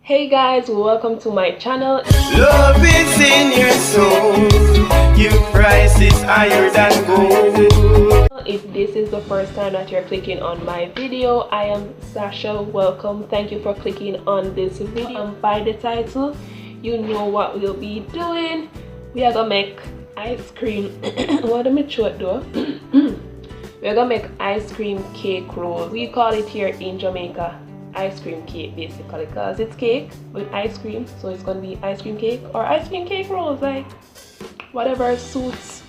Hey guys, welcome to my channel. Love is in your soul. Your price is higher than gold. If this is the first time that you're clicking on my video, I am Sasha. Welcome. Thank you for clicking on this video. By the title, you know what we'll be doing. We are gonna make ice cream. What am I short though? We're gonna make ice cream cake rolls. We call it here in Jamaica ice cream cake, basically, because it's cake with ice cream, so it's gonna be ice cream cake or ice cream cake rolls, like whatever suits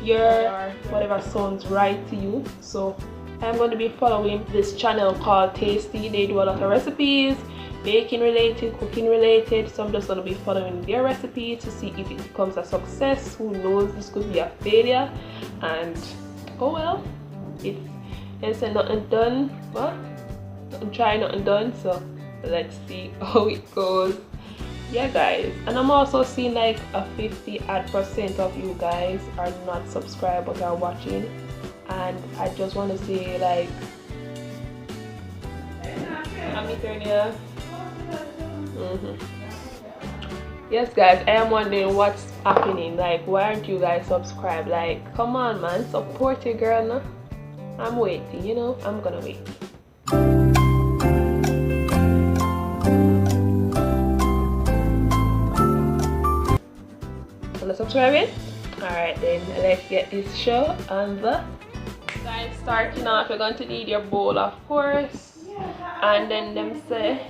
your, whatever sounds right to you. So I'm going to be following this channel called Tasty. They do a lot of recipes, baking related, cooking related, so I'm just going to be following their recipe to see if it becomes a success. Who knows, this could be a failure, and oh well, it's nothing done. Well, I'm trying nothing done, so let's see how it goes. Yeah guys, and I'm also seeing like a 50% of you guys are not subscribed but are watching, and I just want to say, like, I'm here. Yes guys, I am wondering what's happening. Like, why aren't you guys subscribed? Like, come on man, support your girl now. I'm waiting, you know, I'm gonna wait. Subscribing. Alright then, let's get this show on the guys. Starting off, you're going to need your bowl, of course, and then them say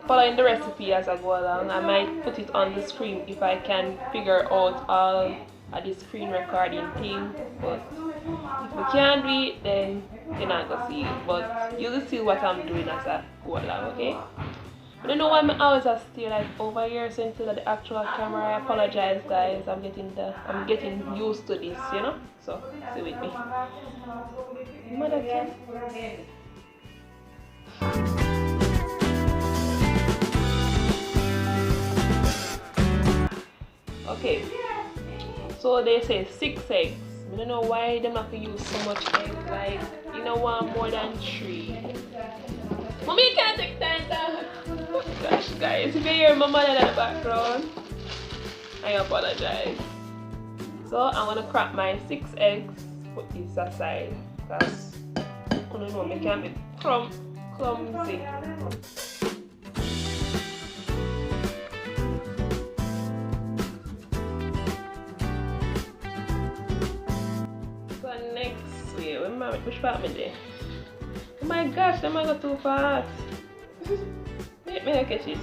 following the recipe as I go along. I might put it on the screen if I can figure out all of the screen recording thing, but if we can't do it, then you're not gonna see it, but you'll see what I'm doing as I go along. Okay, I don't know why my eyes are still like over here, so instead of the actual camera. I apologize guys, I'm getting used to this, you know, so stay with me. Mother can. Okay, so they say 6 eggs. I don't know why they have to use so much eggs, like, you know, want more than 3. Mommy, you can't take time. Oh gosh guys, if you hear my mother in the background, I apologize. So I'm gonna crack my 6 eggs, put this aside, because I don't know, I can't be clumsy. So next, which part am I there? Oh my gosh, that might go too fast. Let me catch it.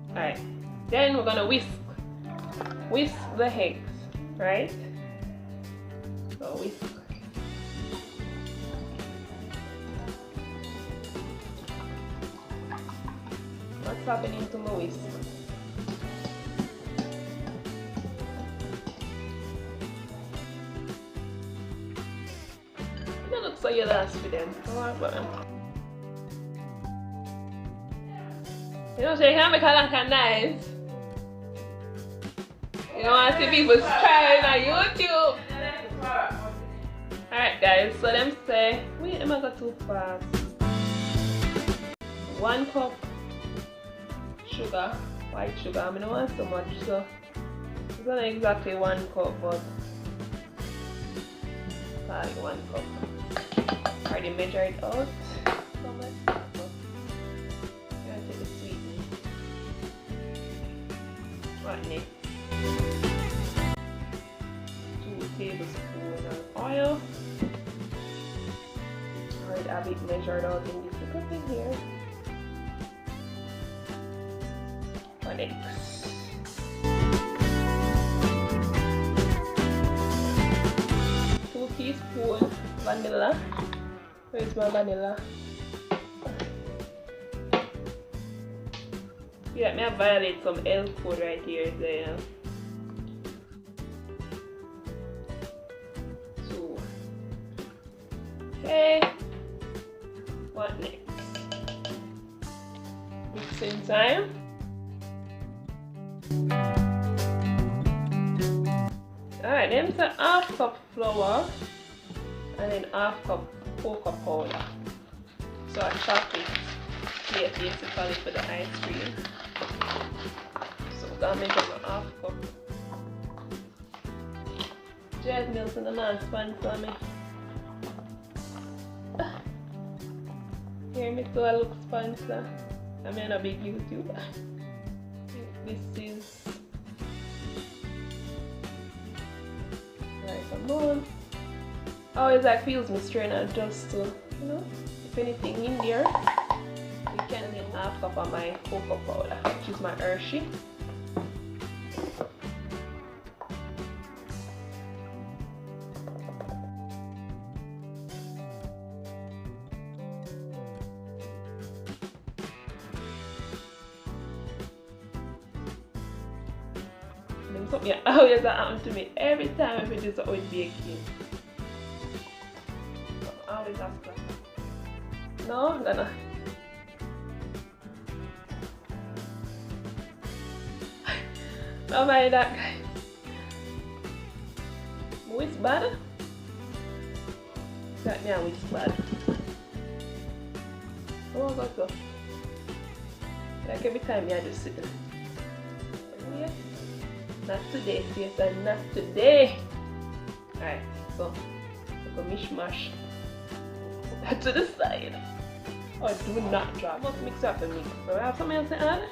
Alright, then we're gonna whisk the eggs, right? So whisk. What's happening to my whisk? It don't look so yellow for them. You know, so you can make a lot of nice. You don't want to see people trying on YouTube. Alright guys, so them say, wait, am I go too fast? 1 cup sugar, white sugar. I don't want so much, so it's not exactly 1 cup, but probably 1 cup. I already measure it out. So much. What next? 2 tablespoons of oil. Alright, I've it measured out in this little thing here. What next? 2 teaspoons vanilla. Where's my vanilla? Yeah, let me violate some L code right here, so you know. 2. Okay. What next? Mixing time. Alright, then it's a 1/2 cup flour and then 1/2 cup cocoa powder. So I chop it plate basically for the ice cream. So I'm gonna measure my half cup. Dried milk and the man sponsor me. Hear me so I look sponsor. I'm in a big YouTuber. This is like a mold. I always like to use my strainer just to, you know, if anything in there, you can get half cup of my cocoa powder, which is my Hershey. Something always happens to me every time I do something with baking. I always ask that. No, I'm gonna. Don't mind that, guys. Who is bad? That me and which bad. Oh, I got to. Like every time I just sit there. Yeah. Not today, sister, not today. Alright, so a mishmash. Put that to the side. Oh, do not drop. Must mix up the mix. So I have something else to add.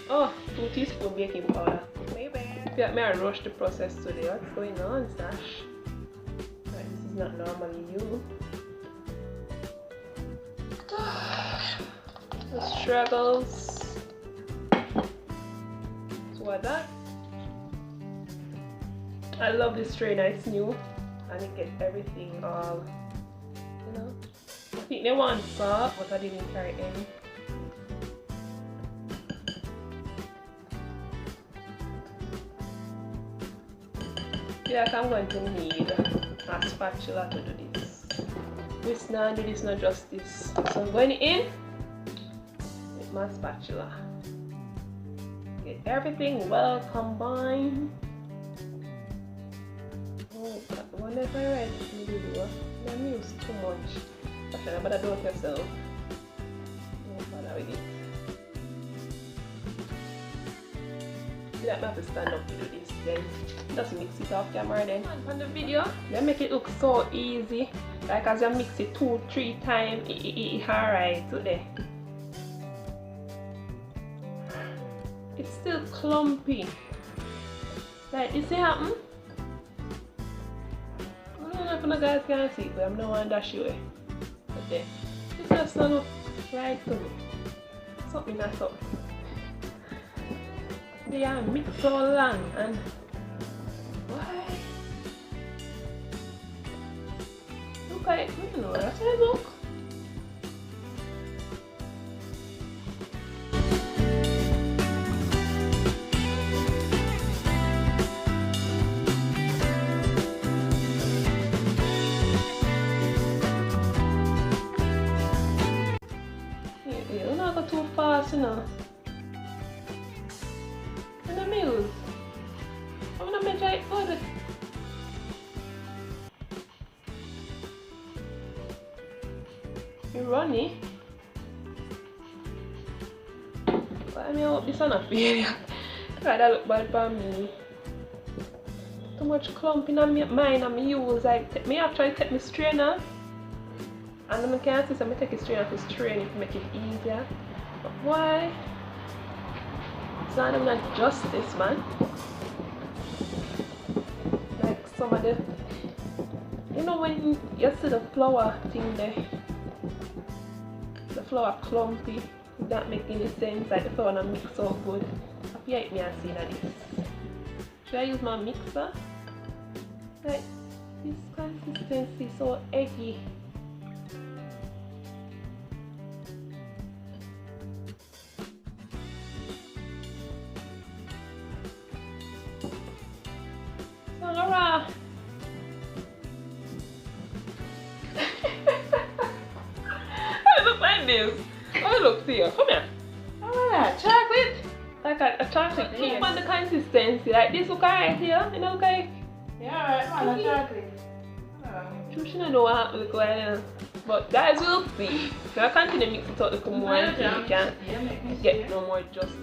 Oh, 2 teaspoons baking powder. Maybe. Yeah, may I rush the process today? What's going on, Sash? Right, this is not normally you. The struggles. So what that? I love this strainer, it's new and it gets everything all, you know. I think they want salt, but I didn't carry any. Yeah, I'm going to need a spatula to do this. This now do this, not justice. So I'm going in with my spatula. Get everything well combined. Oh, I wonder if I read the video. Don't use too much. Actually, but I don't yourself. Don't bother with it. You have to stand up to do this then. Just mix it off camera then. On the video, they make it look so easy. Like as you mix it 2-3 times, it's alright today. It's still clumpy. Like this happen. I don't know if you guys can see it, but I'm not one dash you. But then, it just don't look right to me. Something not something. They are mixed so long and why? Look at it, I don't know, that's how it look. You don't go too fast, you know. I'm gonna measure it good. You runny. But I hope this is not failure. That look bad for me. Too much clump in mine and me use like me actually take my strainer. And I can't see so I take a strainer to strain it to make it easier. But why? It's not even like justice, man. Like some of the, you know when you see the flour thing there, the flour clumpy, it don't make any sense. Like the flour not mix so good. I feel like me and see that this. Should I use my mixer? Like this consistency is so eggy. I look like this. Oh, look, see you. Come here. Oh, chocolate. Like a chocolate cake. Look at the consistency. Like this look right here. You know, okay? Yeah, You should know what look like, but guys will see. So I continue mix it up a little more until you can get no more justice.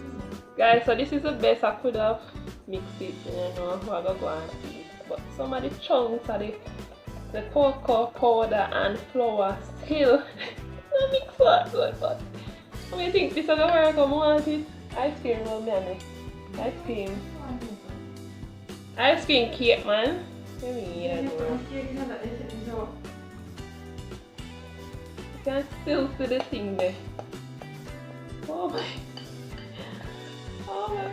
Guys, so this is the best I could have mixed it. You know what I go and see. But some of the chunks of the cocoa powder and flour still I mix that good, but I think this is gonna work. I want it. Ice cream, well, man. Ice cream. Ice cream cake, man. Let me eat it. You can still see the thing there. Oh my. Oh my.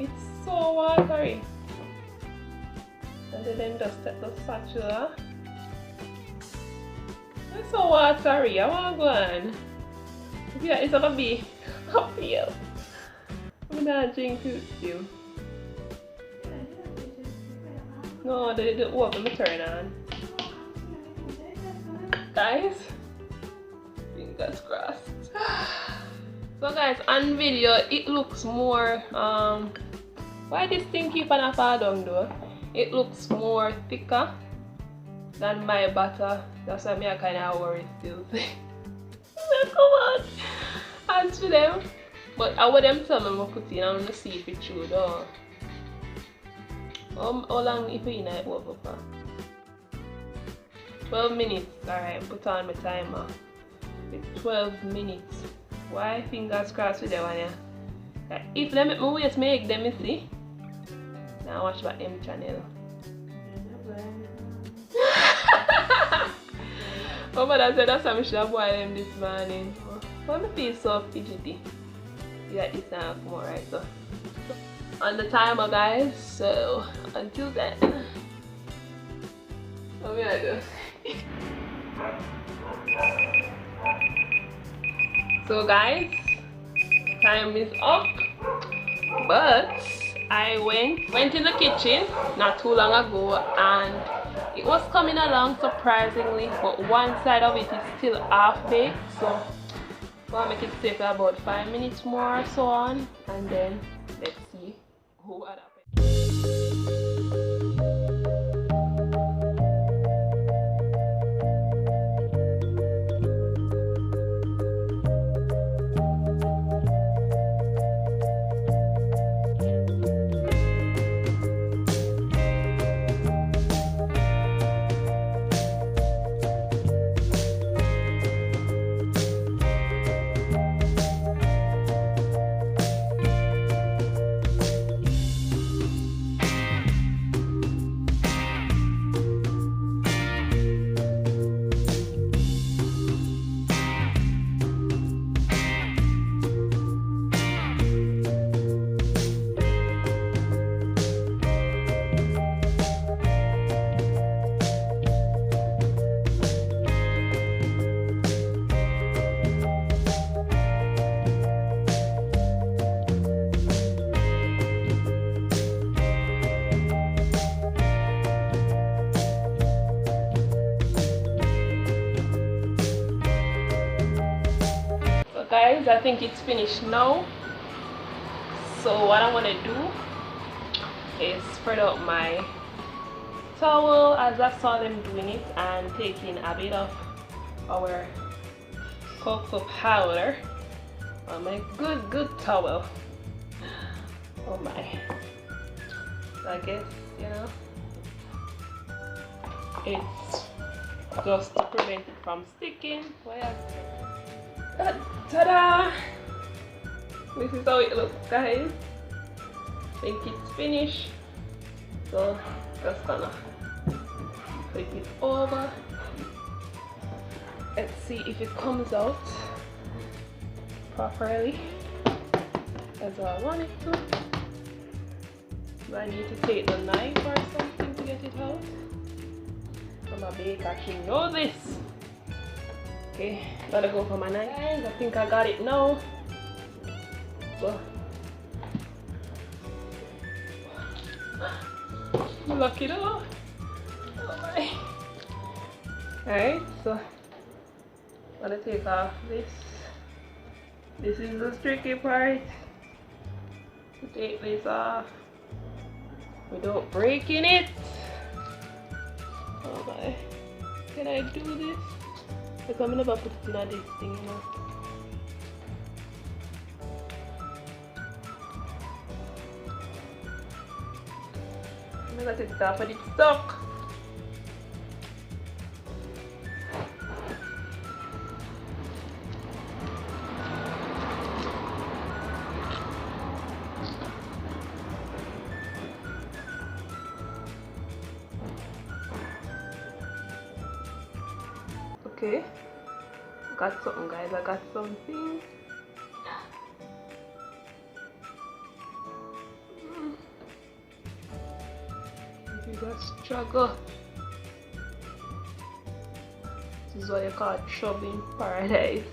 It's so watery. And then just take the spatula. It's so watery. I want to go on. Yeah, it's gonna be uphill. I'm gonna drink it still. No, the oven will turn on. Guys, fingers crossed. So guys, on video it looks more why this thing keep on fall down though? It looks more thicker than my butter. That's why I kinda worry still. Come on. Hands to them. But I would them tell me I'm put in, I'm gonna see if it's true though. How long if you in it over for? 12 minutes. Alright, put on my timer. It's 12 minutes. Why fingers crossed with that one, yeah? If they make me waste make them, you see. Now watch about M channel. Oh, but I said that's why I should have boiled them this morning. Why me feel so fidgety? Yeah, it's not come alright, so. On the timer, guys, so until then, what will I do? So guys, time is up, but I went in the kitchen not too long ago and it was coming along surprisingly, but one side of it is still half baked, so I'm gonna make it stay for about 5 minutes more or so on, and then let's see who had happened. Guys, I think it's finished now, so what I want to do is spread out my towel as I saw them doing it and taking a bit of our cocoa powder on my good towel. Oh my, I guess, you know, it's just to prevent it from sticking. Ta-da! This is how it looks, guys. I think it's finished, so just gonna flip it over. Let's see if it comes out properly as I want it to. Do I need to take the knife or something to get it out? I'm a baker, she knows this. Okay, gotta go for my knife. Guys, I think I got it now. So, lucky though. Oh my. Alright, so I'm gonna take off this. This is the tricky part. To take this off without breaking it. Oh my. Can I do this? Because I'm never put it in this thing, you know. I'm gonna take it off and it's stuck. Okay, got something, guys. I got something. This is a struggle. This is what you call trouble in paradise.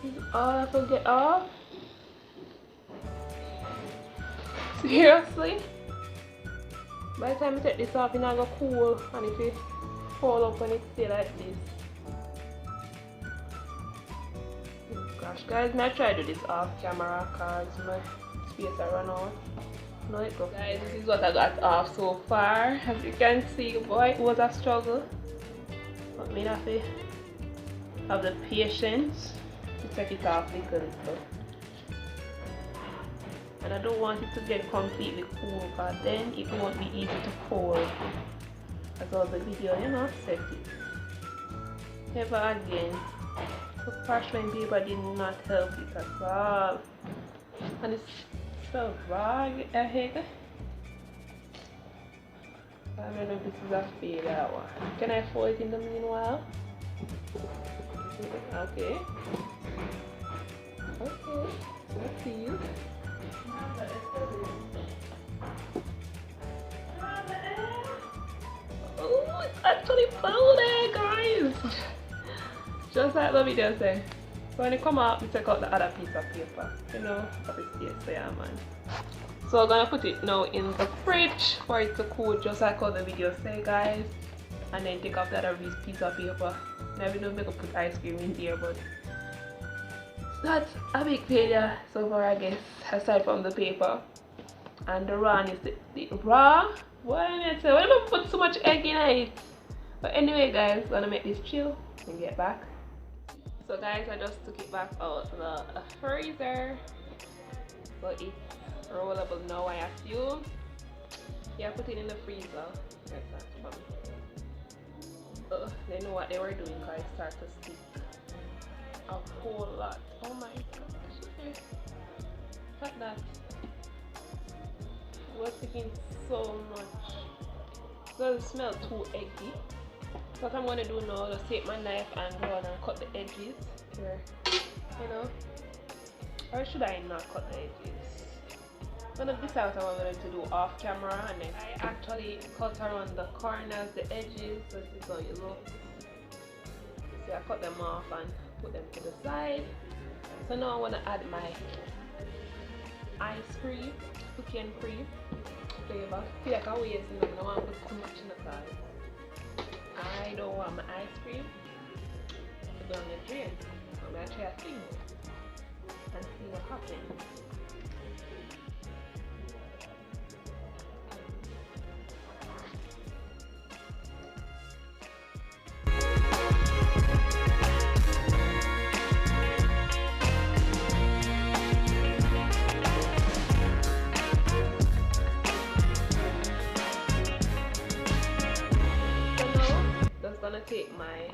This is all I have to get off. Seriously? By the time I take this off, it's not gonna cool, and if it fall up when it stay like this. Oh gosh, guys, I try to do this off camera because my space I run out. No, it goes. Guys, this is what I got off so far. As you can see, boy, it was a struggle. But me have to have the patience to take it off little. And I don't want it to get completely cool because then it won't be easy to fold. As all the video, you know, set it. Never again. The parchment paper did not help it at all. And it's so raw, I hate it. I don't know if this is a fade or what. Can I fold it in the meanwhile? Okay. Okay, let's see you. Oh, it's actually folded, guys! Just like the video said. So when it come out, we take out the other piece of paper. You know, obviously, so yeah, man. So I'm gonna put it now in the fridge for it to cool, just like how the video say, guys. And then take off the other piece of paper. Now we don't make a put ice cream in here, but that's a big failure so far, I guess, aside from the paper. And the rawness, the raw? What am I saying? Why do I put so much egg in it? But anyway, guys, gonna make this chill and get back. So guys, I just took it back out the freezer. So it's rollable now, I assume. Yeah, put it in the freezer. Like that, they know what they were doing because it started to stick a whole lot. Oh my gosh. Look at that. It was sticking so much. It doesn't smell too eggy. What I'm gonna do now is take my knife and go on and cut the edges here. You know? Or should I not cut the edges? I'm gonna decide what I'm gonna do off camera, and then I actually cut around the corners, the edges, so this is how you look. So I cut them off and put them to the side. So now I want to add my ice cream, cookie and cream flavor. I feel like I waste them. I don't want to put too much in the side. I don't want my ice cream to go on the drain. I'm gonna try a thing and see what happens. Gonna take my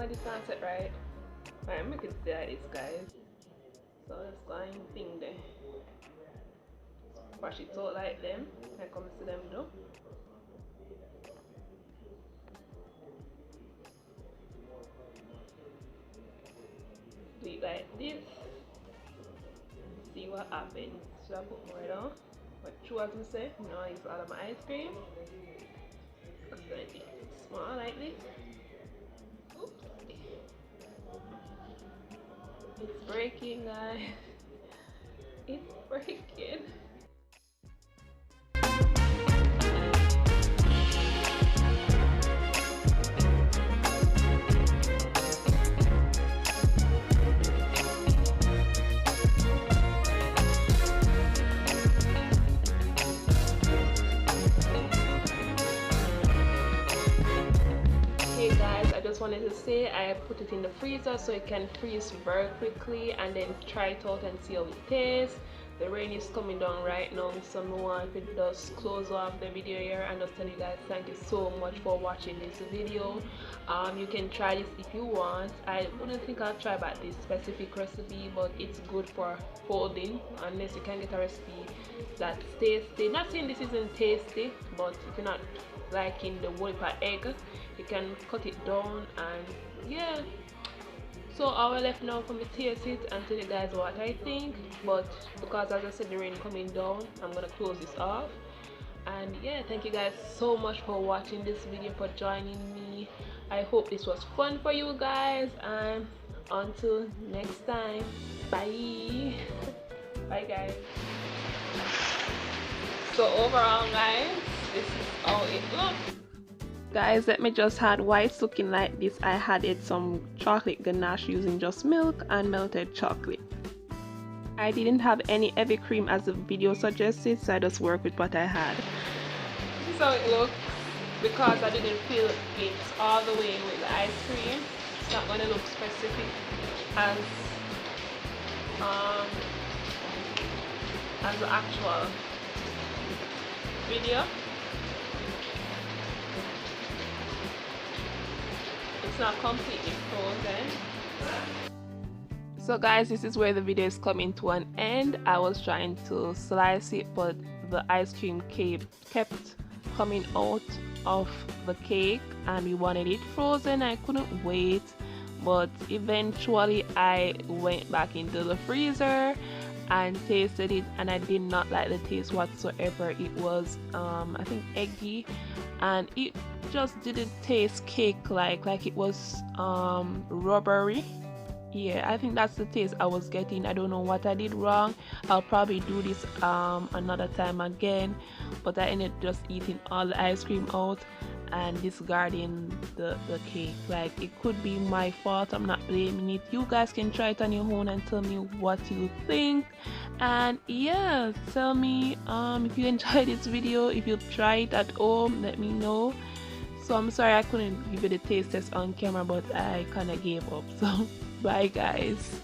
this not set right. Alright, make it stay like this, guys. So let's go and thing there. Wash it out like them. I come to them though. Do it like this. See what happens. Should I put more down? But true as I say, now I use all of my ice cream. It's gonna be small like this. Oops. It's breaking, guys. It's breaking. say, I put it in the freezer so it can freeze very quickly, and then try it out and see how it tastes. The rain is coming down right now, so no one could just close off the video here and just tell you guys thank you so much for watching this video. You can try this if you want. I wouldn't think I'll try about this specific recipe, but it's good for folding unless you can get a recipe that's tasty. Not saying this isn't tasty, but if you're not liking the whole egg, you can cut it down. And yeah, so all left now for me to taste it and tell you guys what I think. But because as I said, the rain coming down, I'm gonna close this off. And yeah, thank you guys so much for watching this video, for joining me. I hope this was fun for you guys, and until next time, bye. Bye guys. So overall guys, this is how it looks. Guys, let me just add why it's looking like this. I added some chocolate ganache using just milk and melted chocolate. I didn't have any heavy cream as the video suggested, so I just worked with what I had. This is how it looks. Because I didn't fill it all the way with the ice cream, it's not going to look specific as the actual video. It's not completely frozen. So guys, this is where the video is coming to an end. I was trying to slice it, but the ice cream kept coming out of the cake and we wanted it frozen. I couldn't wait, but eventually I went back into the freezer and tasted it, and I did not like the taste whatsoever. It was I think eggy, and it just didn't taste cake like it was rubbery. Yeah, I think that's the taste I was getting. I don't know what I did wrong. I'll probably do this another time again, but I ended up just eating all the ice cream out and discarding the cake. Like, it could be my fault, I'm not blaming it. You guys can try it on your own and tell me what you think. And yeah, tell me if you enjoyed this video. If you try it at home, let me know. So I'm sorry I couldn't give you the taste test on camera, but I kind of gave up. So bye guys.